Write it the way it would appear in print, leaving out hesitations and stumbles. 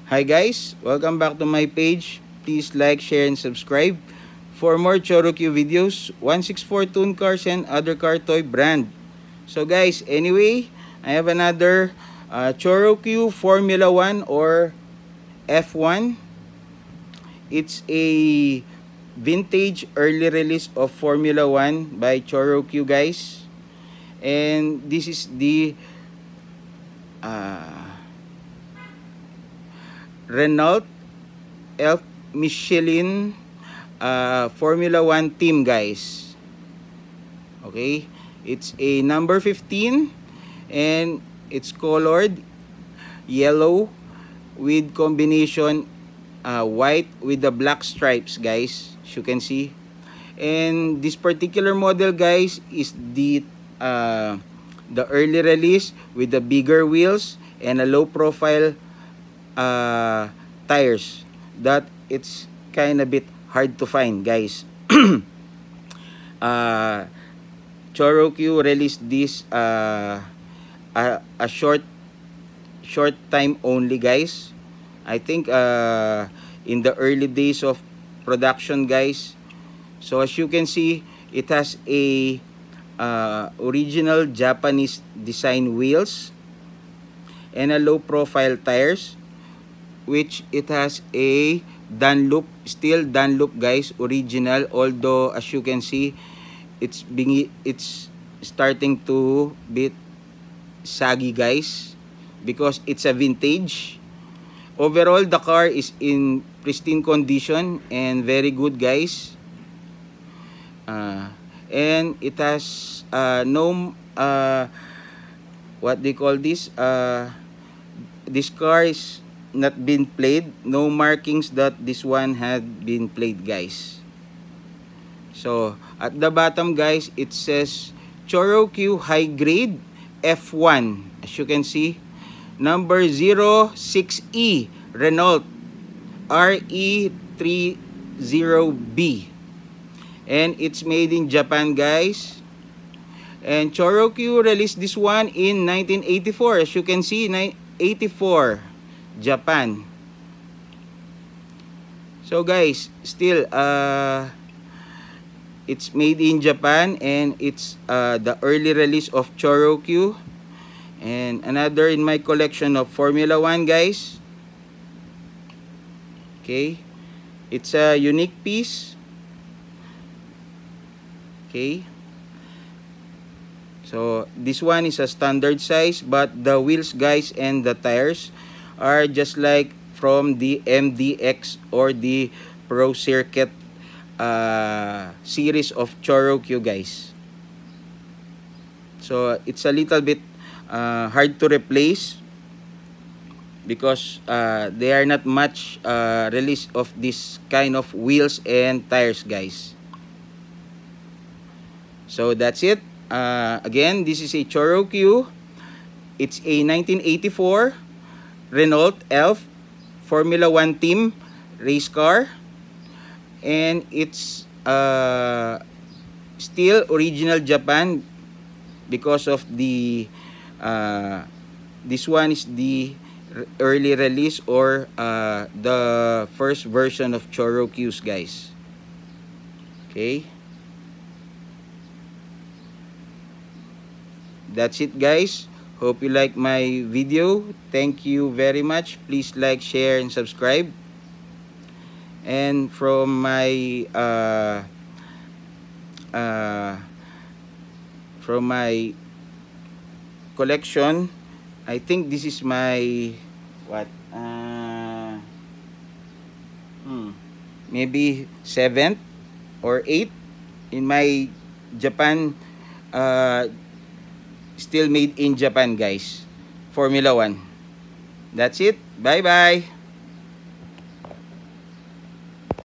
Hi guys, welcome back to my page. Please like, share, and subscribe for more Chorokyu videos, 164 Tune Cars and other car toy brand. So guys, anyway, I have another Chorokyu Formula 1 or F1. It's a vintage early release of Formula 1 by Chorokyu guys. And this is the Renault Elf Michelin Formula 1 team guys. Okay, it's a number 15 and it's colored yellow with combination white with the black stripes guys, as you can see. And this particular model guys is the early release with the bigger wheels and a low profile tires that it's kind of bit hard to find guys. Chorokyu released this a short time only guys. I think in the early days of production guys. So as you can see, it has a original Japanese design wheels and a low profile tires, which it has a Dunlop, still Dunlop guys, original, although as you can see it's starting to bit saggy guys because it's a vintage. Overall the car is in pristine condition and very good guys. And it has no what they call this, this car is not been played, no markings that this one had been played guys. So at the bottom guys, it says Chorokyu High Grade F1, as you can see, number 06E Renault RE30B, and it's made in Japan guys. And Chorokyu released this one in 1984, as you can see, 1984 Japan. So guys, still it's made in Japan and it's the early release of Chorokyu. And another in my collection of Formula 1 guys. Okay, it's a unique piece. Okay, so this one is a standard size, but the wheels guys and the tires are just like from the MDX or the Pro Circuit series of Chorokyu guys. So it's a little bit hard to replace because they are not much release of this kind of wheels and tires guys. So that's it. Again, this is a Chorokyu. It's a 1984 Renault Elf Formula 1 team race car, and it's still original Japan because of the this one is the early release or the first version of Chorokyus guys. Okay, that's it guys. Hope you like my video. Thank you very much. Please like, share, and subscribe. And from my collection, I think this is my what maybe 7th or 8th in my Japan, still made in Japan guys, Formula 1. That's it. Bye bye.